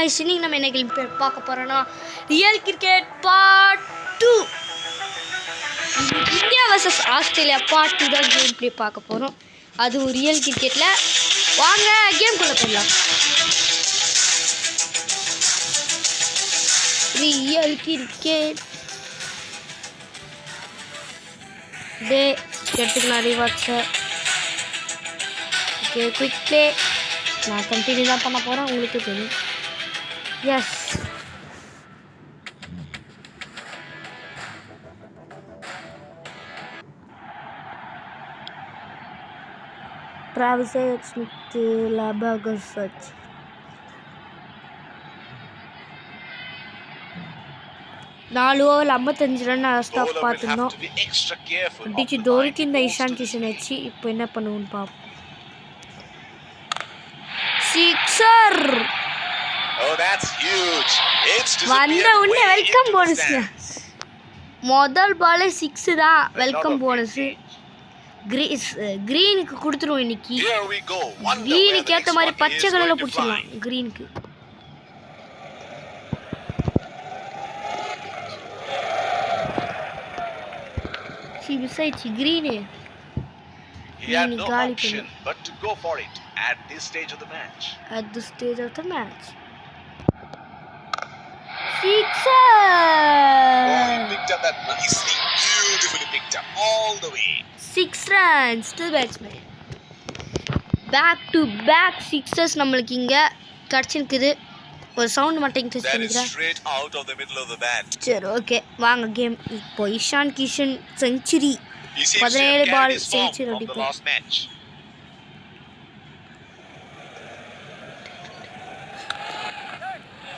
இன்னைக்கு நம்ம என்ன கேம் பார்க்க போறோம்னா real cricket part 2 India vs Australia part 2 தான் கேம் ப்ளே பார்க்க போறோம். அதுவும் ரியல் கிரிக்கெட்ல. வாங்க கேம் குள்ள போலாம். ரியல் கிரிக்கெட் டே எடுத்துக்கலாம் ரிவார்ட்ஸ். ஓகே குயிக் ப்ளே நான் கண்டினியூ தான் பண்ண போறேன், உங்களுக்கு தெரியும். Yes. Travis Smith Labaga search. நாலு ஓவர் 55 ரன் ஸ்டாப் பார்த்துருந்தோம். அடிச்சு டோருக்கு இந்த இஷான் கிஷன் வச்சு இப்போ என்ன பண்ணுவோன்னு பார்ப்போம். Sixer. Oh, that's huge. It's வந்த உடனே வெல்கம் போனஸ். முதல் பால் 6 தான் வெல்கம் போனஸ். கிரீனுக்கு கொடுத்துருவோம் இன்னைக்கு. கிரீனுக்கு ஏற்ற மாதிரி பச்சை கலரில் பிடிச்சிடலாம். கிரீனுக்கு விசாரிச்சு கிரீனு காலி பண்ணு. But to go for it at this stage of the match. At this stage of the match. Sixer! Oh, he picked up that nicely. Beautifully picked up all the way. 6 runs to the batsman. Back to back sixes நம்மளுக்கு இங்க கிடைச்சிருக்குது. ஒரு sound மட்டும் test பண்ணிக்கிறேன். Straight out of the middle of the bat. சரி okay வாங்க game. இப்போ Ishan Kishan century 17 பால் century அடிப்பார்.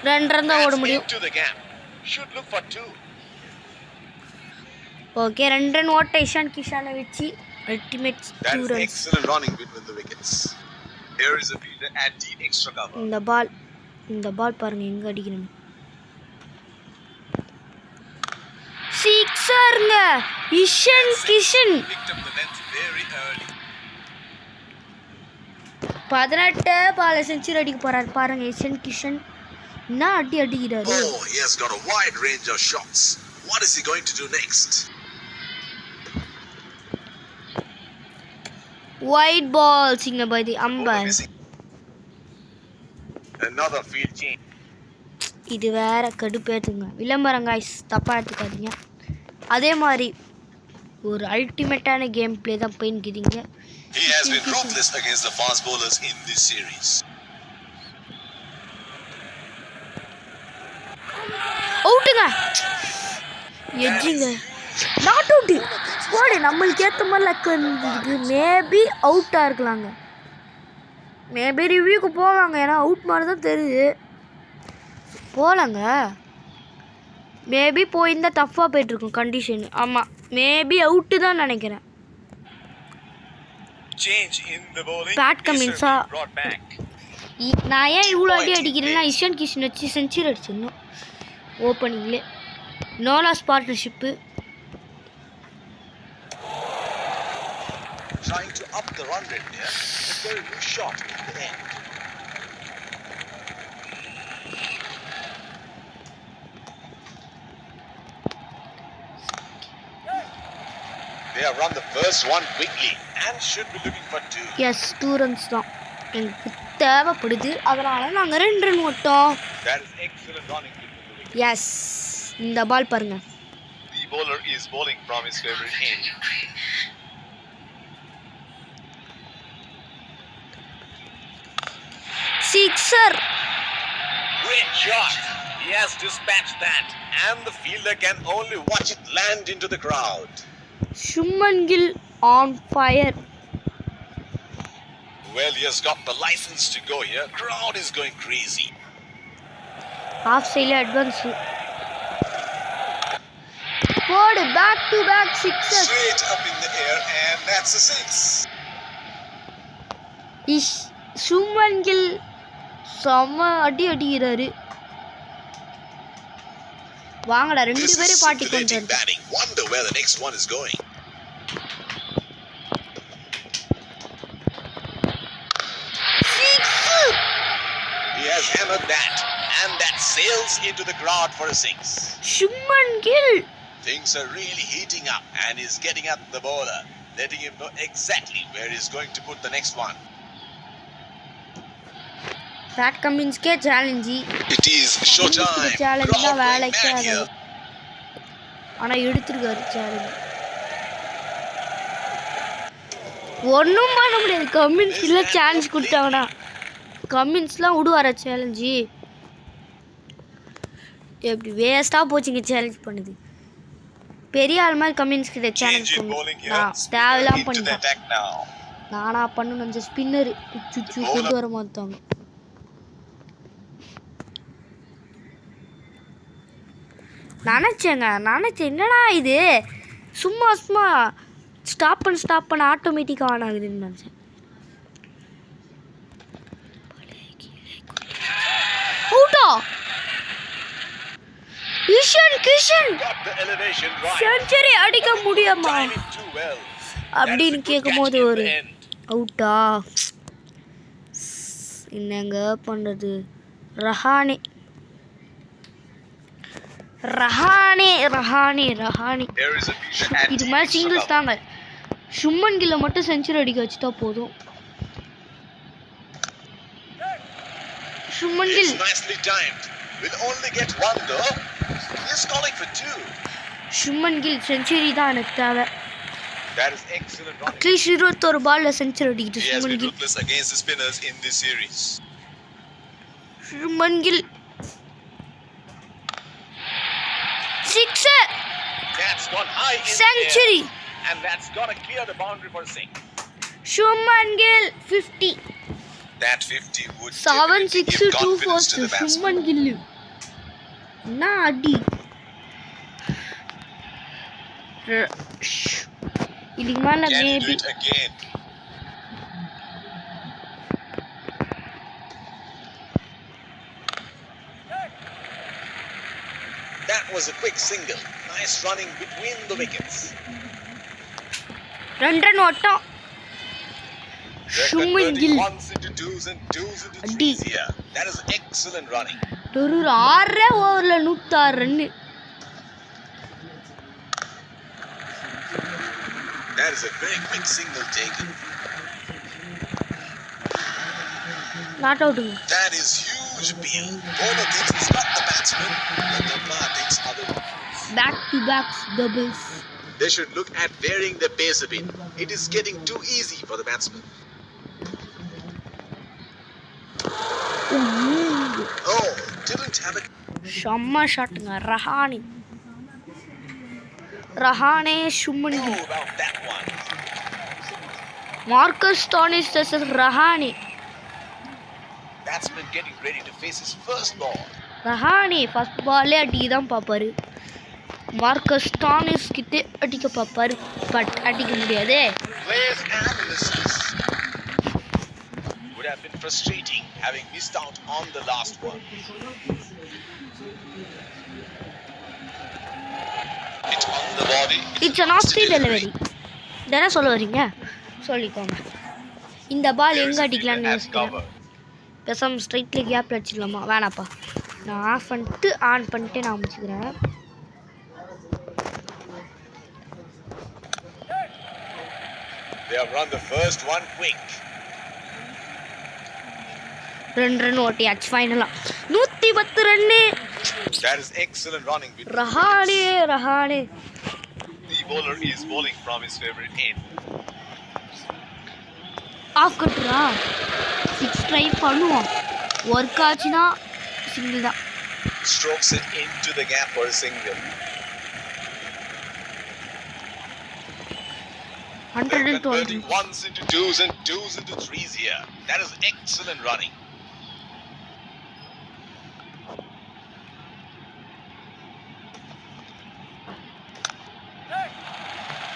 2 ரன் தான் ஓட முடியும். ஓகே 2 ரன் ஓட்ட இஷான் கிஷானை வச்சு ultimate 2 runs. Excellent running between the wickets. Here is a fielder at the extra cover. இந்த பால் பாருங்க எங்க அடிக்கணும். சிக்ஸர்ங்க இஷான் கிஷன். 18 பால் செஞ்சுரி அடிக்க போறார் பாருங்க இஷான் கிஷன். என்ன அடிக்கிறாரு. Oh, he has got a wide range of shots. What is he going to do next? Wide ball signal by the umpire. Another field change. இது வேற கடுப்பேத்துங்க. விளம்பரம் गाइस தப்பா எடுத்துக்காதீங்க. அதே மாதிரி ஒரு அல்டிமேட்டான கேம் ப்ளே தான் போயின்கிதீங்க. He has been ruthless against the fast bowlers in this series. அவுட்டுங்க. எஜ்ஜிங்க. Not out. போடு நம்மளுக்கு ஏத்த மாதிரி லக் வந்து மேபி அவுட்டா இருக்கலாங்க. மேபி ரிவ்யூக்கு போவாங்க, ஏன்னா அவுட் மாதிரி தான் தெரியுது. போகலாங்க. மேபி போயிருந்தால் டஃப்பாக போயிட்டுருக்கும் கண்டிஷன். ஆமாம் மேபி அவுட்டு தான் நினைக்கிறேன். பேட் கமின்ஸா நான் ஏன் இவ்வளோ அடி அடிக்கிறேன்னா இஷான் கிஷன் வச்சு செஞ்சுரி அடிச்சிடணும் ஓப்பனிங்லே. நோலாஸ் பார்ட்னர்ஷிப்பு. Trying to up the run rate here, a very good shot in the end. They have run the first one quickly and should be looking for 2. Yes, 2 runs தான் எனக்கு தேவைப்படுது. அதனால நாங்கள் 2 run ஓட்டோம். That is excellent running. Yes, இந்த பால் பாருங்க. The bowler is bowling from his favorite end. Sixer. Great shot. He has dispatched that, and the fielder can only watch it land into the crowd. Shuman Gill on fire. Well, he has got the license to go here. Crowd is going crazy. Half sail advance. Forward back to back sixes. Straight up in the air, and that's a 6. Shuman Gill செம்ம அடிக்கிறாரு. வாங்கடா 2 பேரும் பாட்டி கொண்டு வந்து. Wonder where the next one is going. He has hammered that and that sails into the crowd for a six. Shubman Gill. Things are really heating up and he's getting at the bowler, letting him know exactly where he's going to put the next one. Pat Cummins ke challenge. It is showtime. Challenge na Crowd வேலை going mad here. ஆனா எடுத்துருக்காரு challenge. ஒன்றும் பண்ண முடியாது. கம்மின்ஸ்ல chance கொடுத்தாங்கன்னா கம்மின்ஸ்லாம் விடுவார challenge. எப்படி வேஸ்ட்டாக போச்சுங்க challenge பண்ணுது. பெரிய ஆள் மாதிரி கம்மின்ஸ் கிட்ட சேலஞ்ச் நான் தேவையில்லாம பண்ணிட்டேன். நானா பண்ணு கொஞ்சம் ஸ்பின்னர் சுச்சு கொண்டு வர மாட்டாங்க. நினச்சேன் என்னடா இது சும்மா சும்மா ஸ்டாப் பண்ண ஆட்டோமேட்டிக்காக ஆன் ஆகுதுன்னு நினச்சேன். அவுட்டா கிஷன் செஞ்சுரி அடிக்க முடியுமா அப்படின்னு கேட்கும்போது ஒரு அவுட்டா என்னங்க பண்ணுறது. ரஹானே இது மாதிரி சிங்கிள்ஸ் தாங்க. சும்மன் கில்ல மட்டும் செஞ்சுரி அடிக்க வச்சுட்டா போதும். சும்மன் கில் சும்மன் கில் செஞ்சுரி தான் எனக்கு தேவை. அட்லீஸ்ட் 21 பால்ல செஞ்சுரி அடிக்குது Shubman Gill. Shubman Gill sixer century and that's going to clear the boundary for 6. Shuman Gill 50. That 50 would 7-6 2-4 Shuman Gill na adi idhukku mala maybe again. That was a quick single. Nice running between the wickets. Run otta. Shuman Gill. Ones into twos and twos into threes here. That is excellent running. ஒரு 6 ஓவர்ல 106 run. That is a very quick single taken. Not out. That is huge appeal. Bowler thinks he's got the batsman, but the umpire thinks otherwise. Back-to-back doubles. They should look at varying the pace a bit. It is getting too easy for the batsman. Oh, didn't have it. Shamma shotங்க Rahane Shubman Gill. Oh, about that one. Marcus Stoinis versus Rahane. Batsman getting ready to face his first ball. Rahane first பால்லே அடிக்க தான் பார்ப்பாரு. Marcus Stannis கிட்ட அடிக்க பார்ப்பாரு. But அடிக்க முடியாது. Players and listeners would have been frustrating having missed out on the last one. It on the body. It's an off speed delivery. என்ன சொல்ல வரீங்க சொல்லிக்கோங்க. இந்த பால் எங்க அடிக்கலாம்னு யோசிக்கிறேன். பேசாம ஸ்ட்ரைட்ல கேப்ல அடிச்சிடலாமா? வேணாப்பா, நான் ஆஃப் பண்ணிட்டு ஆன் பண்ணிட்டு நான் முடிச்சுக்கிறேன். They have run the first one quick. 2 run ஓட்டியாச்சு ஃபைனலா. 110 run. That is excellent running. Rahane. The bowler is bowling from his favorite end. Off கட்டுறா 6 ட்ரை பண்ணுவோம். ஒர்க் ஆச்சுன்னா சிங்கிள் தான். Strokes it into the gap for a single. 120. Ones into twos and twos into threes here. That is excellent running.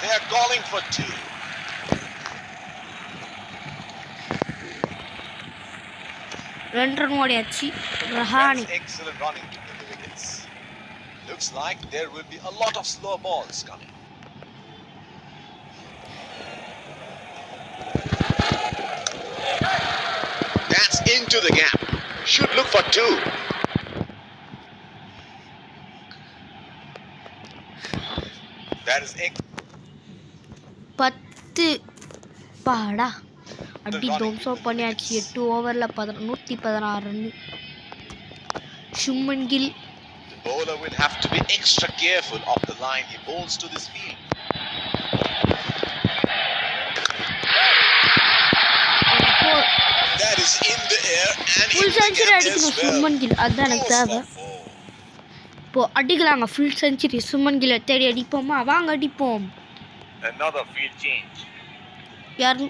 They are calling for 2. Run ஓடியாச்சு Rahane. That's excellent running between the wickets. Looks like there will be a lot of slow balls coming. That's into the gap. Should look for 2. That is 10 பாடா அடி டவுன்ஸோ பண்ணியாச்சு 8 ஓவரில் 116 run. Shubman Gill. The bowler will have to be extra careful of the line he bowls to this field. That is in the air and full in the century gap as அடிக்கணும் well. Shubman Gill. அதுதான் எனக்கு தேவை. இப்போ அடிக்கலாங்க ஃபுல் செஞ்சுரி. சுமன் கில்லை தேடி அடிப்போமா? வாங்க அடிப்போம். Another field change. யார்? He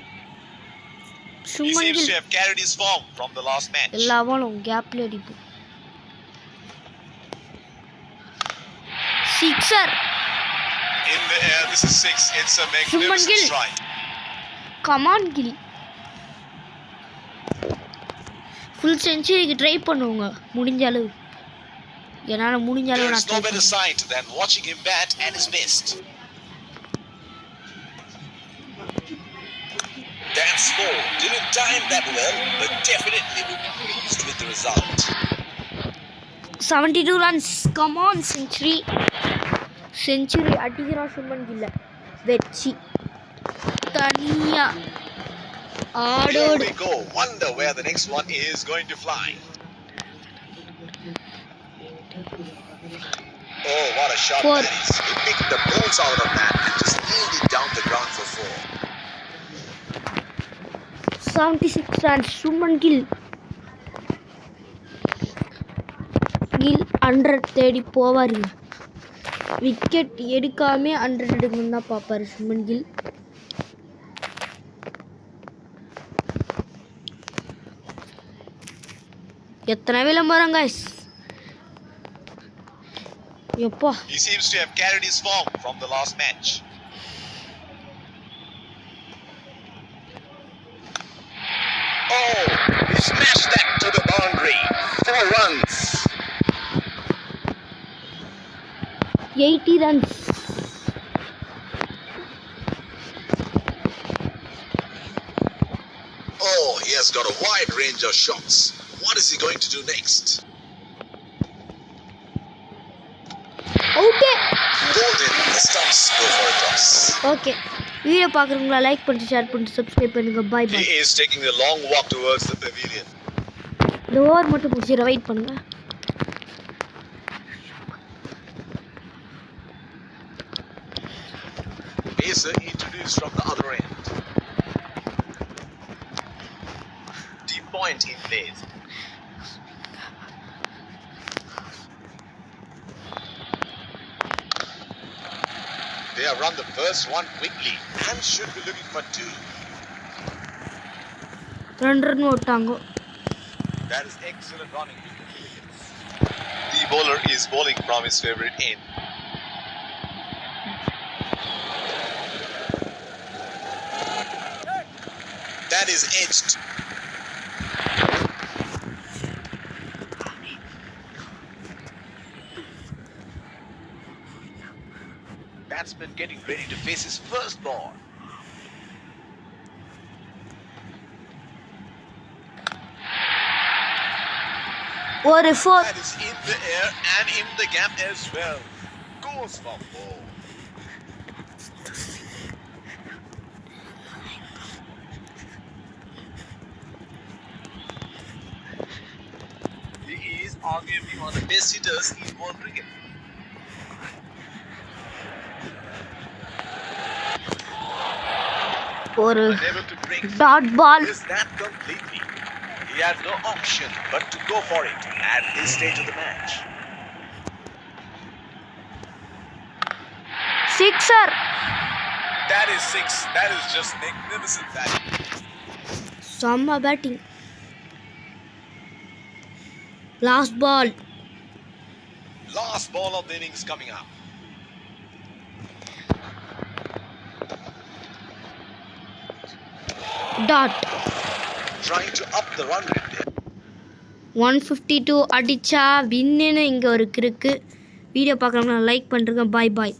Shubman seems Gill. to have carried his form from the last match. எல்லா பாலும் கேப்ல அடிப்போம். Sixer. In the air, this is 6. It's a Suman magnificent Gill. strike. Come on Gill. Full செஞ்சுரிக்கு ட்ரை பண்ணுவோங்க முடிஞ்ச அளவு. என்னால் முடிஞ்ச அளவு There நான் is try no better sight than watching him bat at his best. Dan Small didn't time that well, but definitely will be pleased with the result. 72 runs. Come on century. Century அடிக்கிறான் சுமன் கில்ல வெச்சி தனியா Here ஆடோடு. we go. Wonder where the next one is going to fly. Oh, what a shot Four. that is. He picked the balls out of that and just nailed it down the ground for 4. 76 runs. Suman kill 100 தேடி போவாருங்க. Wicket எடுக்காமே 100 எடுக்கணும் தான் பார்ப்பாரு Suman kill. எத்தனை விளம்பரம் guys. எப்பா He seems to have carried his form from the last match. Oh, he smashed that to the boundary. 4 runs. 80 runs. Oh, he has got a wide range of shots. What is he going to do next? Okay Golden, the stumps go for a toss. Okay. Video பார்க்குறவங்களா like பண்ணிட்டு share பண்ணிட்டு subscribe பண்ணுங்க. Bye He bye. is taking a long walk towards the pavilion. இந்த over மட்டும் முடிச்சிட wait பண்ணுங்க. Pacer introduced from the other end. Deep point in place. They have run the first one quickly and should be looking for 2. 2 run ஓட்டாங்க. That is excellent running. The bowler is bowling from his favorite end. That is edged. Batsman getting ready to face his first ball. ஒரு 4. That is in the air and in the gap as well. Goes for 4. He is arguably one of the best hitters in world cricket. ஒரு Unable to break dot ball. is that completely. He had no option but to go for it at this stage of the match. Sixer. That is 6. That is just magnificent batting. செம்ம batting. Last ball. Last ball of the innings coming up. Dot. Trying to up the run rate there. 152 அடிச்சா வின்னு இங்கே ஒரு இருக்கு. Video பார்க்குறவங்க like பண்ணுறேங்க. பாய் பாய்.